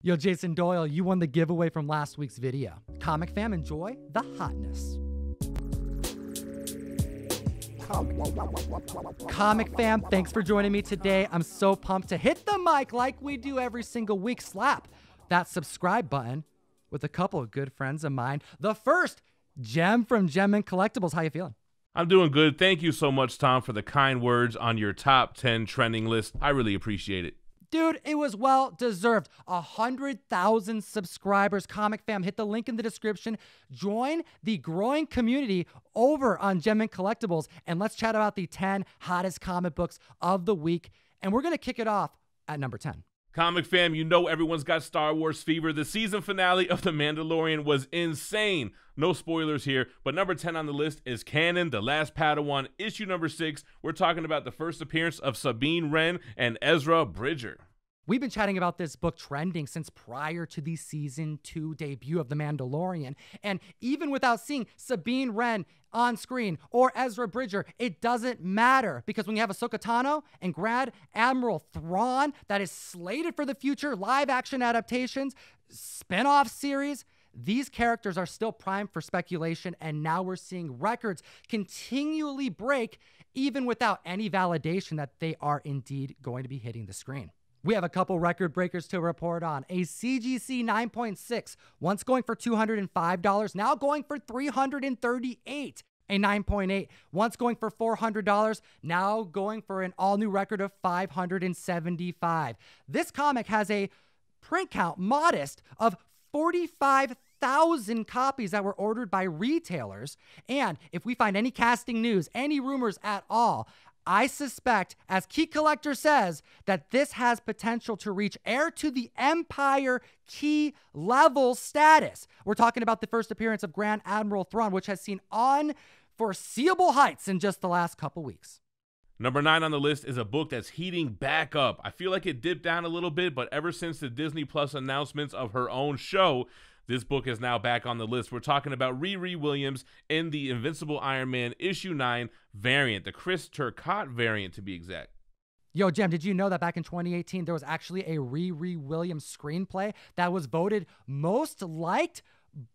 Yo, Jason Doyle, you won the giveaway from last week's video. Comic fam, enjoy the hotness. Comic fam, thanks for joining me today. I'm so pumped to hit the mic like we do every single week. Slap that subscribe button with a couple of good friends of mine. The first, Gem from @GemMintCollectibles. How you feeling? I'm doing good. Thank you so much, Tom, for the kind words on your top 10 trending list. I really appreciate it. Dude, it was well deserved. 100,000 subscribers. Comic fam, hit the link in the description. Join the growing community over on Mint Collectibles, and let's chat about the 10 hottest comic books of the week. And we're going to kick it off at number 10. Comic fam, you know everyone's got Star Wars fever. The season finale of The Mandalorian was insane. No spoilers here, but number 10 on the list is Canon, The Last Padawan, issue number 6. We're talking about the first appearance of Sabine Wren and Ezra Bridger. We've been chatting about this book trending since prior to the season 2 debut of The Mandalorian. And even without seeing Sabine Wren on screen or Ezra Bridger, it doesn't matter, because when you have Ahsoka Tano and Grand Admiral Thrawn that is slated for the future live action adaptations, spin-off series, these characters are still primed for speculation, and now we're seeing records continually break even without any validation that they are indeed going to be hitting the screen. We have a couple record breakers to report on. A CGC 9.6, once going for $205, now going for $338. A 9.8, once going for $400, now going for an all-new record of $575. This comic has a print count, modest, of 45,000 copies that were ordered by retailers. And if we find any casting news, any rumors at all, I suspect, as Key Collector says, that this has potential to reach heir to the Empire key level status. We're talking about the first appearance of Grand Admiral Thrawn, which has seen unforeseeable heights in just the last couple weeks. Number 9 on the list is a book that's heating back up. I feel like it dipped down a little bit, but ever since the Disney Plus announcements of her own show, this book is now back on the list. We're talking about Riri Williams in the Invincible Iron Man issue 9 variant, the Chris Turcotte variant to be exact. Yo, Gem, did you know that back in 2018, there was actually a Riri Williams screenplay that was voted most liked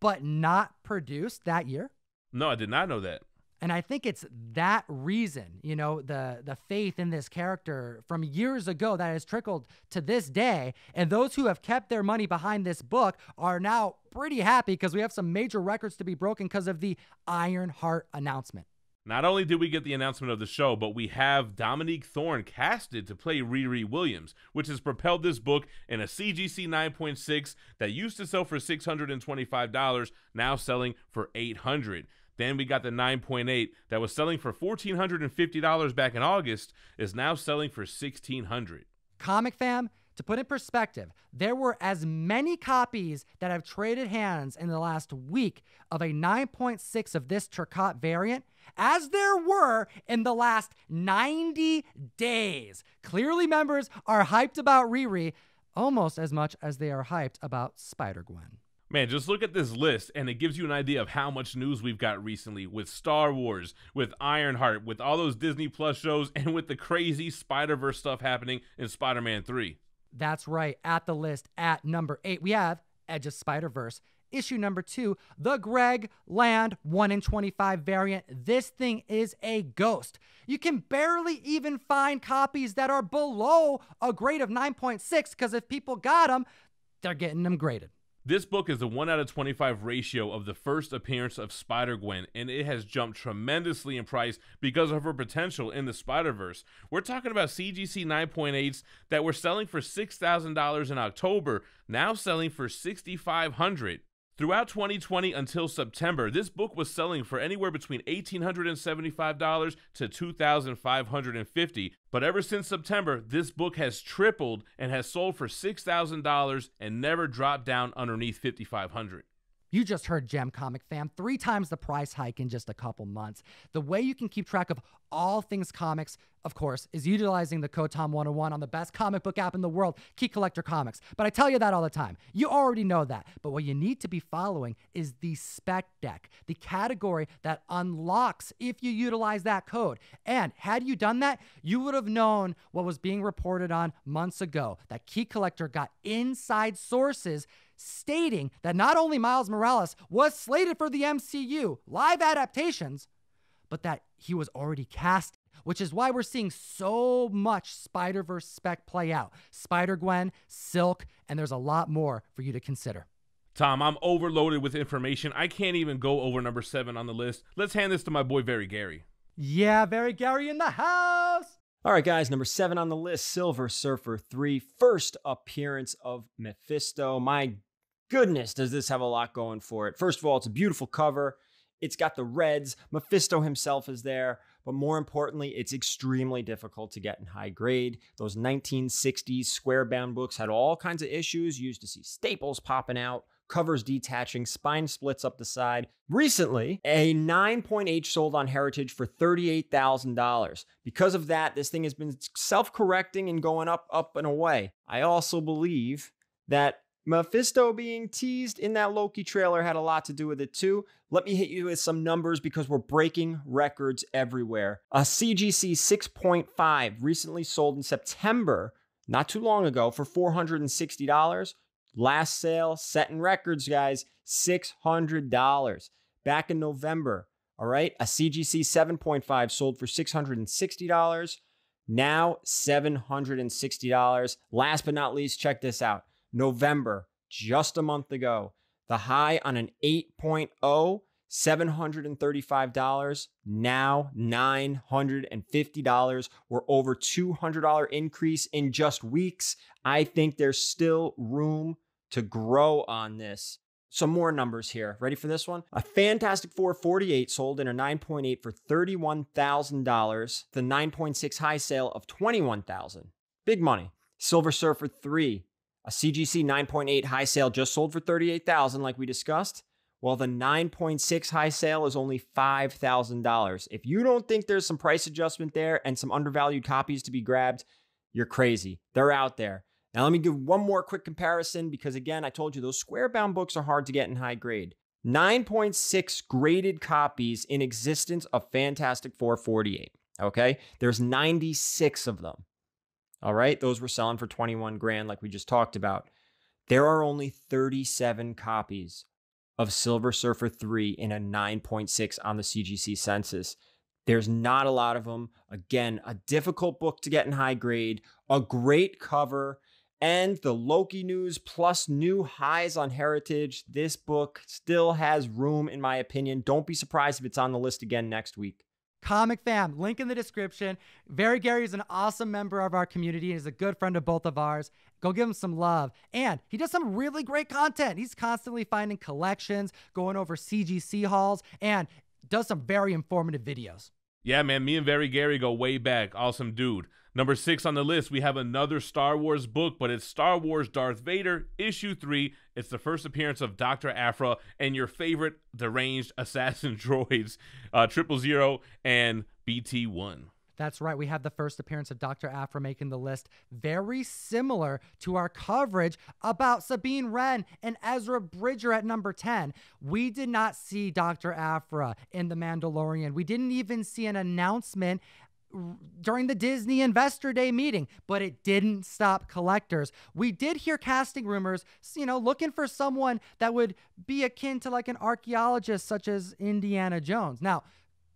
but not produced that year? No, I did not know that. And I think it's that reason, you know, the faith in this character from years ago that has trickled to this day. And those who have kept their money behind this book are now pretty happy because we have some major records to be broken because of the Ironheart announcement. Not only did we get the announcement of the show, but we have Dominique Thorne casted to play Riri Williams, which has propelled this book in a CGC 9.6 that used to sell for $625, now selling for $800. Then we got the 9.8 that was selling for $1,450 back in August, is now selling for $1,600. Comic fam, to put in perspective, there were as many copies that have traded hands in the last week of a 9.6 of this Turcotte variant as there were in the last 90 days. Clearly, members are hyped about Riri almost as much as they are hyped about Spider-Gwen. Man, just look at this list, and it gives you an idea of how much news we've got recently with Star Wars, with Ironheart, with all those Disney Plus shows, and with the crazy Spider-Verse stuff happening in Spider-Man 3. That's right. At the list, at number 8, we have Edge of Spider-Verse. Issue number 2, the Greg Land 1 in 25 variant. This thing is a ghost. You can barely even find copies that are below a grade of 9.6 because if people got them, they're getting them graded. This book is a 1 out of 25 ratio of the first appearance of Spider-Gwen, and it has jumped tremendously in price because of her potential in the Spider-Verse. We're talking about CGC 9.8s that were selling for $6,000 in October, now selling for $6,500. Throughout 2020 until September, this book was selling for anywhere between $1,875 to $2,550. But ever since September, this book has tripled and has sold for $6,000 and never dropped down underneath $5,500. You just heard Gem Comic fam, 3 times the price hike in just a couple months. The way you can keep track of all things comics, of course, is utilizing the Code Tom 101 on the best comic book app in the world, Geek Collector Comics. But I tell you that all the time. You already know that. But what you need to be following is the spec deck, the category that unlocks if you utilize that code. And had you done that, you would have known what was being reported on months ago, that Geek Collector got inside sources stating that not only Miles Morales was slated for the MCU live adaptations, but that he was already cast, which is why we're seeing so much Spider-Verse spec play out. Spider-Gwen, Silk, and there's a lot more for you to consider. Tom, I'm overloaded with information. I can't even go over number 7 on the list. Let's hand this to my boy, Very Gary. Yeah, Very Gary in the house. All right, guys, number 7 on the list, Silver Surfer 3, first appearance of Mephisto. My goodness, does this have a lot going for it. First of all, it's a beautiful cover. It's got the reds. Mephisto himself is there. But more importantly, it's extremely difficult to get in high grade. Those 1960s square-bound books had all kinds of issues. You used to see staples popping out, covers detaching, spine splits up the side. Recently, a 9.8 sold on Heritage for $38,000. Because of that, this thing has been self-correcting and going up and away. I also believe that Mephisto being teased in that Loki trailer had a lot to do with it too. Let me hit you with some numbers because we're breaking records everywhere. A CGC 6.5 recently sold in September, not too long ago, for $460. Last sale, setting records, guys, $600. Back in November, all right, a CGC 7.5 sold for $660. Now $760. Last but not least, check this out. November, just a month ago, the high on an 8.0, $735, now $950. We're over $200 increase in just weeks. I think there's still room to grow on this. Some more numbers here. Ready for this one? A Fantastic Four 48 sold in a 9.8 for $31,000. The 9.6 high sale of $21,000. Big money. Silver Surfer 3. A CGC 9.8 high sale just sold for $38,000 like we discussed. Well, the 9.6 high sale is only $5,000. If you don't think there's some price adjustment there and some undervalued copies to be grabbed, you're crazy. They're out there. Now, let me give one more quick comparison because, again, I told you those square-bound books are hard to get in high grade. 9.6 graded copies in existence of Fantastic Four 48, okay? There's 96 of them. All right, those were selling for 21 grand like we just talked about. There are only 37 copies of Silver Surfer 3 in a 9.6 on the CGC census. There's not a lot of them. Again, a difficult book to get in high grade, a great cover, and the Loki news plus new highs on Heritage. This book still has room, in my opinion. Don't be surprised if it's on the list again next week. Comic fam, link in the description. Very Gary is an awesome member of our community. He's a good friend of both of ours. Go give him some love. And he does some really great content. He's constantly finding collections, going over CGC hauls, and does some very informative videos. Yeah, man, me and Very Gary go way back. Awesome dude. Number 6 on the list, we have another Star Wars book, but it's Star Wars Darth Vader, issue 3. It's the first appearance of Dr. Aphra and your favorite deranged assassin droids, 000 and BT-1. That's right. We have the first appearance of Dr. Aphra making the list. Very similar to our coverage about Sabine Wren and Ezra Bridger at number 10. We did not see Dr. Aphra in The Mandalorian. We didn't even see an announcement during the Disney Investor Day meeting, but it didn't stop collectors. We did hear casting rumors, looking for someone that would be akin to like an archaeologist such as Indiana Jones. Now,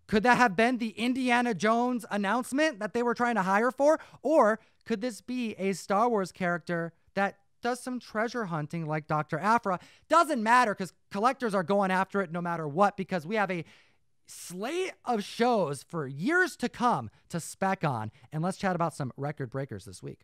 could that have been the Indiana Jones announcement that they were trying to hire for? Or could this be a Star Wars character that does some treasure hunting like Dr. Aphra? Doesn't matter because collectors are going after it no matter what, because we have a slate of shows for years to come to spec on. And let's chat about some record breakers this week.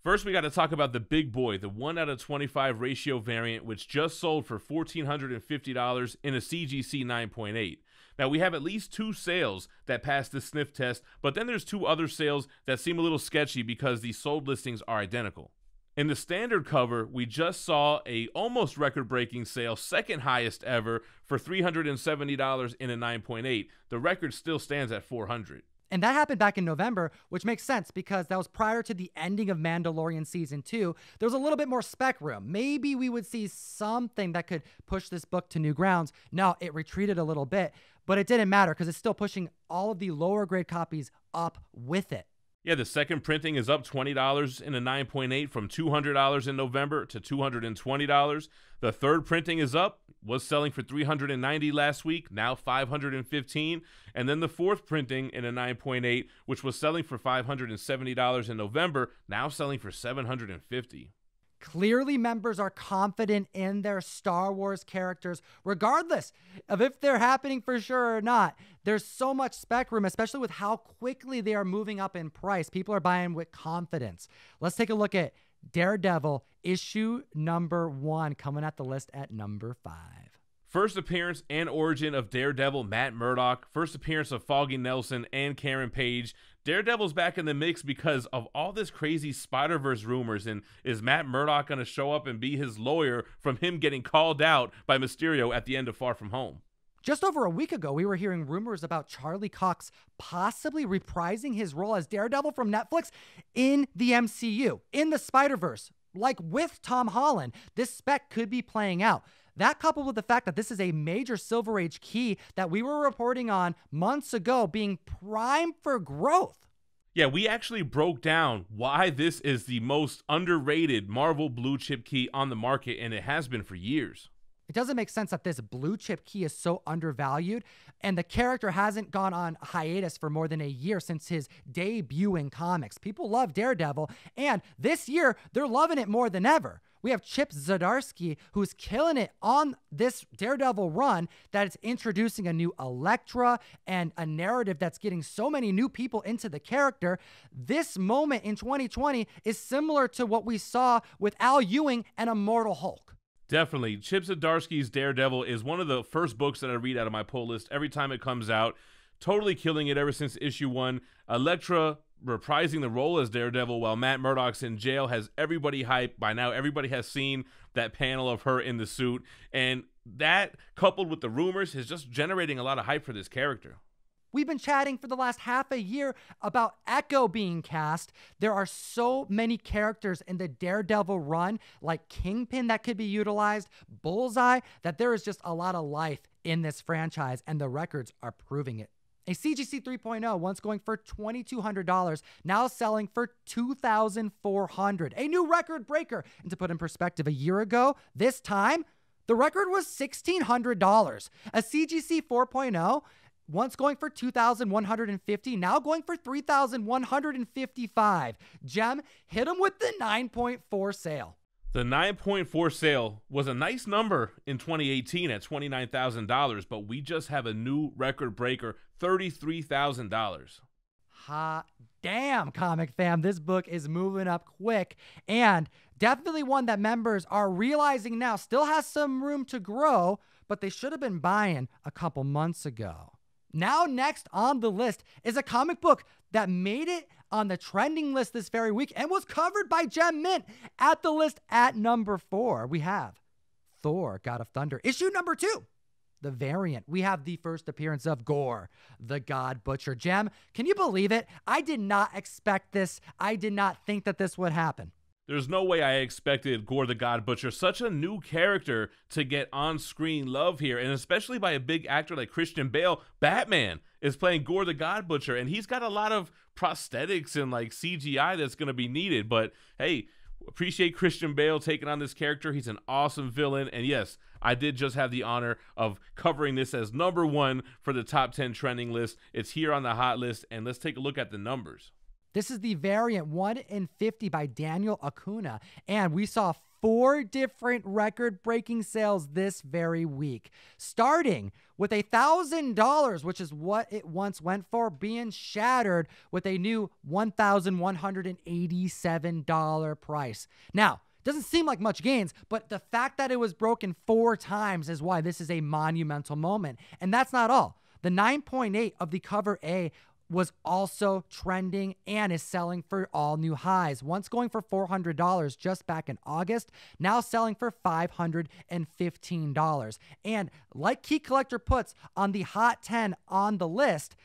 First, we got to talk about the big boy, the 1/25 ratio variant, which just sold for $1,450 in a CGC 9.8. Now, we have at least 2 sales that passed the sniff test, but then there's 2 other sales that seem a little sketchy because the sold listings are identical. In the standard cover, we just saw a almost record-breaking sale, second highest ever, for $370 in a 9.8. The record still stands at $400. And that happened back in November, which makes sense because that was prior to the ending of Mandalorian Season 2. There was a little bit more spec room. Maybe we would see something that could push this book to new grounds. No, it retreated a little bit, but it didn't matter because it's still pushing all of the lower grade copies up with it. Yeah, the second printing is up $20 in a 9.8 from $200 in November to $220. The third printing is up, was selling for $390 last week, now $515. And then the fourth printing in a 9.8, which was selling for $570 in November, now selling for $750. Clearly, members are confident in their Star Wars characters, regardless of if they're happening for sure or not. There's so much spec room, especially with how quickly they are moving up in price. People are buying with confidence. Let's take a look at Daredevil issue number 1, coming at the list at number 5. First appearance and origin of Daredevil, Matt Murdock. First appearance of Foggy Nelson and Karen Page. Daredevil's back in the mix because of all this crazy Spider-Verse rumors. And is Matt Murdock going to show up and be his lawyer from him getting called out by Mysterio at the end of Far From Home? Just over a week ago, we were hearing rumors about Charlie Cox possibly reprising his role as Daredevil from Netflix in the MCU, in the Spider-Verse. Like with Tom Holland, this spec could be playing out. That coupled with the fact that this is a major Silver Age key that we were reporting on months ago being primed for growth. Yeah, we actually broke down why this is the most underrated Marvel blue chip key on the market, and it has been for years. It doesn't make sense that this blue chip key is so undervalued, and the character hasn't gone on hiatus for more than a year since his debut in comics. People love Daredevil, and this year, they're loving it more than ever. We have Chip Zdarsky, who's killing it on this Daredevil run, that is introducing a new Elektra and a narrative that's getting so many new people into the character. This moment in 2020 is similar to what we saw with Al Ewing and Immortal Hulk. Definitely. Chip Zdarsky's Daredevil is one of the first books that I read out of my pull list every time it comes out. Totally killing it ever since issue 1. Elektra reprising the role as Daredevil while Matt Murdock's in jail has everybody hyped. By now, everybody has seen that panel of her in the suit. And that, coupled with the rumors, is just generating a lot of hype for this character. We've been chatting for the last half a year about Echo being cast. There are so many characters in the Daredevil run, like Kingpin, that could be utilized, Bullseye, that there is just a lot of life in this franchise, and the records are proving it. A CGC 3.0, once going for $2,200, now selling for $2,400. A new record breaker. And to put in perspective, a year ago, this time, the record was $1,600. A CGC 4.0, once going for $2,150, now going for $3,155. Gem, hit them with the 9.4 sale. The 9.4 sale was a nice number in 2018 at $29,000, but we just have a new record breaker, $33,000. Hot damn, comic fam. This book is moving up quick, and definitely one that members are realizing now still has some room to grow, but they should have been buying a couple months ago. Now next on the list is a comic book that made it on the trending list this very week and was covered by Gem Mint at the list at number 4. We have Thor, God of Thunder, issue number 2. The variant. We have the first appearance of Gore, the God Butcher. Gem, can you believe it? I did not expect this. I did not think that this would happen. There's no way I expected Gore the God Butcher, such a new character, to get on-screen love here, and especially by a big actor like Christian Bale. Batman is playing Gore the God Butcher, and he's got a lot of prosthetics and like CGI that's going to be needed, but hey, appreciate Christian Bale taking on this character. He's an awesome villain, and yes, I did just have the honor of covering this as number 1 for the top 10 trending list. It's here on the hot list, and let's take a look at the numbers. This is the variant 1 in 50 by Daniel Acuna, and we saw 4 different record-breaking sales this very week, starting with $1,000, which is what it once went for, being shattered with a new $1,187 price. Now, doesn't seem like much gains, but the fact that it was broken 4 times is why this is a monumental moment. And that's not all. The 9.8 of the cover A was also trending and is selling for all new highs. Once going for $400 just back in August, now selling for $515. And like Key Collector puts on the Hot 10 on the list,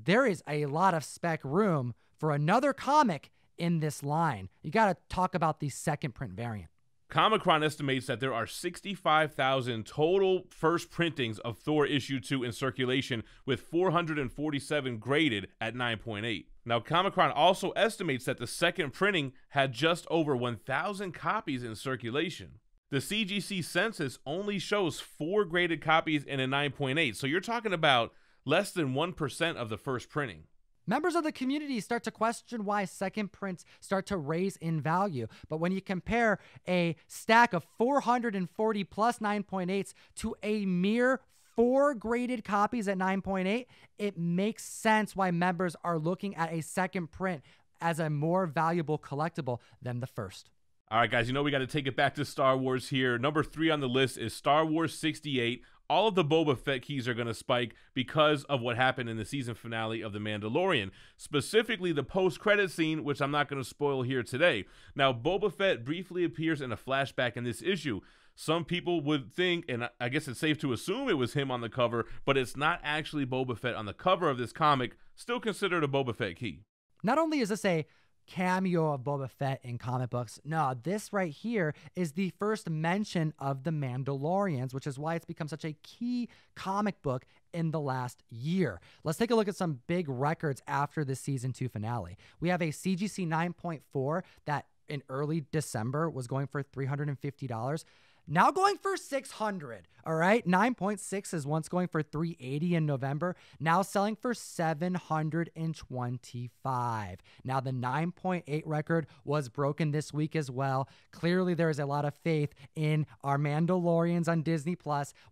there is a lot of spec room for another comic in this line. You got to talk about the second print variant. Comic-Con estimates that there are 65,000 total first printings of Thor issue 2 in circulation, with 447 graded at 9.8. Now, Comic-Con also estimates that the second printing had just over 1,000 copies in circulation. The CGC census only shows 4 graded copies in a 9.8, so you're talking about less than 1% of the first printing. Members of the community start to question why second prints start to raise in value. But when you compare a stack of 440 plus 9.8s to a mere 4 graded copies at 9.8, it makes sense why members are looking at a second print as a more valuable collectible than the first. All right, guys, we got to take it back to Star Wars here. Number 3 on the list is Star Wars 68. All of the Boba Fett keys are going to spike because of what happened in the season finale of The Mandalorian, specifically the post-credit scene, which I'm not going to spoil here today. Now, Boba Fett briefly appears in a flashback in this issue. Some people would think, and I guess it's safe to assume it was him on the cover, but it's not actually Boba Fett on the cover of this comic, still considered a Boba Fett key. Not only is this a cameo of Boba Fett in comic books, no, this right here is the first mention of the Mandalorians, which is why it's become such a key comic book in the last year. Let's take a look at some big records after the season 2 finale. We have a CGC 9.4 that in early December was going for $350. Now going for $600, all right? 9.6 is once going for $380 in November, now selling for $725. Now the 9.8 record was broken this week as well. Clearly there is a lot of faith in our Mandalorians on Disney+.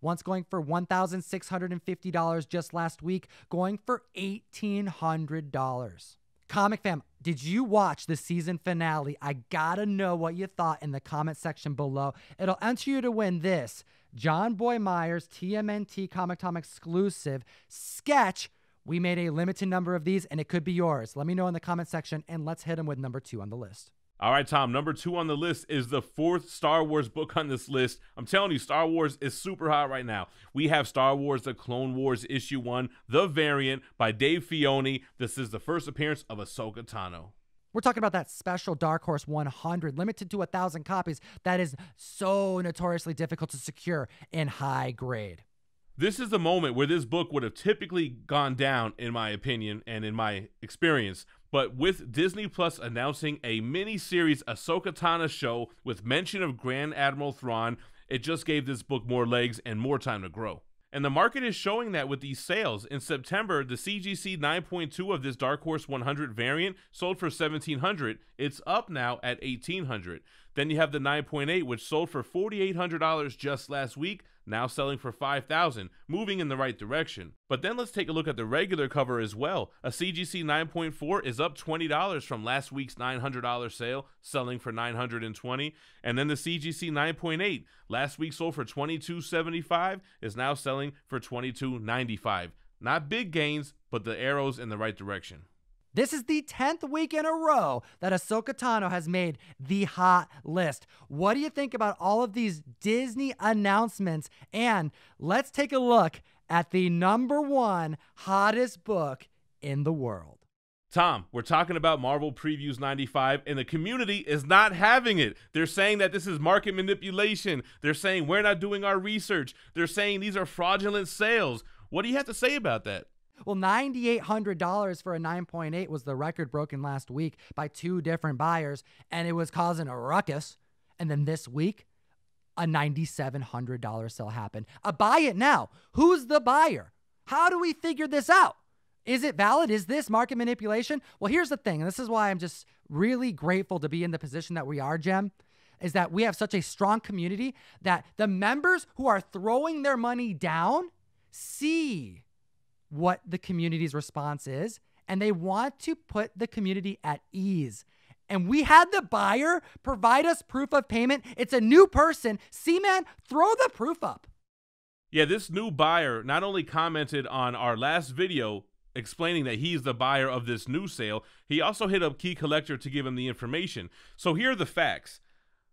Once going for $1,650 just last week, going for $1,800. Comic fam, did you watch the season finale? I gotta know what you thought in the comment section below. It'll enter you to win this John Boy Myers TMNT Comic Tom exclusive sketch. We made a limited number of these and it could be yours. Let me know in the comment section and let's hit them with number 2 on the list. All right, Tom, number 2 on the list is the 4th Star Wars book on this list. I'm telling you, Star Wars is super hot right now. We have Star Wars The Clone Wars Issue 1, The Variant by Dave Filoni. This is the first appearance of Ahsoka Tano. We're talking about that special Dark Horse 100, limited to 1,000 copies. That is so notoriously difficult to secure in high grade. This is the moment where this book would have typically gone down, in my opinion and in my experience. But with Disney Plus announcing a mini-series Ahsoka Tano show with mention of Grand Admiral Thrawn, it just gave this book more legs and more time to grow. And the market is showing that with these sales. In September, the CGC 9.2 of this Dark Horse 100 variant sold for $1,700. It's up now at $1,800. Then you have the 9.8, which sold for $4,800 just last week, now selling for $5,000, moving in the right direction. But then let's take a look at the regular cover as well. A CGC 9.4 is up $20 from last week's $900 sale, selling for $920. And then the CGC 9.8, last week sold for $22.75, is now selling for $22.95. Not big gains, but the arrows in the right direction. This is the 10th week in a row that Ahsoka Tano has made the hot list. What do you think about all of these Disney announcements? And let's take a look at the number 1 hottest book in the world. Tom, we're talking about Marvel Previews 95, and the community is not having it. They're saying that this is market manipulation. They're saying we're not doing our research. They're saying these are fraudulent sales. What do you have to say about that? Well, $9,800 for a 9.8 was the record broken last week by 2 different buyers, and it was causing a ruckus. And then this week, a $9,700 sale happened. A buy it now. Who's the buyer? How do we figure this out? Is it valid? Is this market manipulation? Well, here's the thing, and this is why I'm just really grateful to be in the position that we are, Gem, is that we have such a strong community that the members who are throwing their money down see what the community's response is, and they want to put the community at ease. And we had the buyer provide us proof of payment. It's a new person. C-Man, throw the proof up. Yeah, this new buyer not only commented on our last video explaining that he's the buyer of this new sale, he also hit up Key Collector to give him the information. So here are the facts.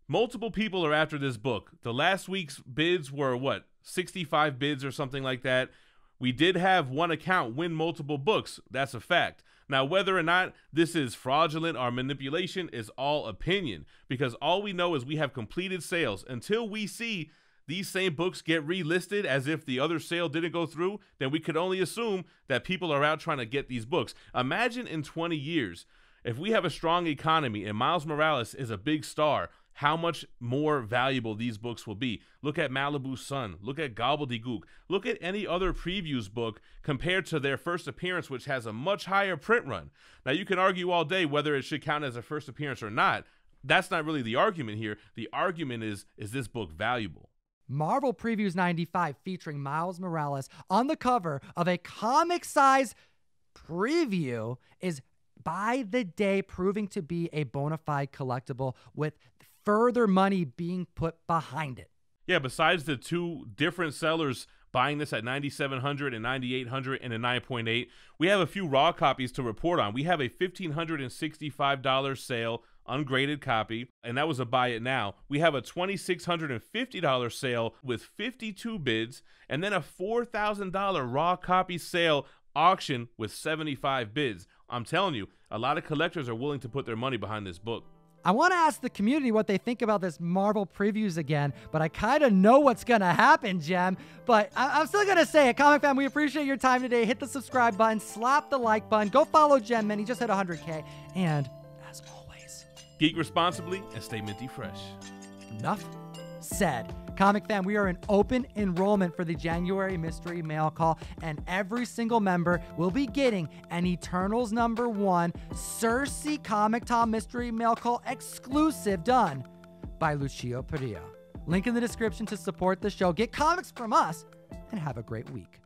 Multiple people are after this book. The last week's bids were, 65 bids or something like that. We did have one account win multiple books. That's a fact. Now, whether or not this is fraudulent or manipulation is all opinion, because all we know is we have completed sales. Until we see these same books get relisted as if the other sale didn't go through, then we could only assume that people are out trying to get these books. Imagine in 20 years, if we have a strong economy and Miles Morales is a big star, how much more valuable these books will be. Look at Malibu Sun. Look at Gobbledygook. Look at any other previews book compared to their first appearance, which has a much higher print run. Now, you can argue all day whether it should count as a first appearance or not. That's not really the argument here. The argument is this book valuable? Marvel Previews 95 featuring Miles Morales on the cover of a comic-size preview is by the day proving to be a bona fide collectible with further money being put behind it. Yeah, besides the two different sellers buying this at $9,700 and $9,800 and a 9.8, we have a few raw copies to report on. We have a $1,565 sale ungraded copy, and that was a buy it now. We have a $2,650 sale with 52 bids, and then a $4,000 raw copy sale auction with 75 bids. I'm telling you, a lot of collectors are willing to put their money behind this book. I want to ask the community what they think about this Marvel Previews again, but I kind of know what's going to happen, Gem. But I'm still going to say it. Comic Fan, we appreciate your time today. Hit the subscribe button, slap the like button, go follow Gem, man. He just hit 100K. And as always, geek responsibly and stay minty fresh. Enough said. Comic Fan, we are in open enrollment for the January mystery mail call, and every single member will be getting an Eternals #1 Cersei Comic Tom mystery mail call exclusive done by Lucio Perillo. Link in the description to support the show. Get comics from us and have a great week.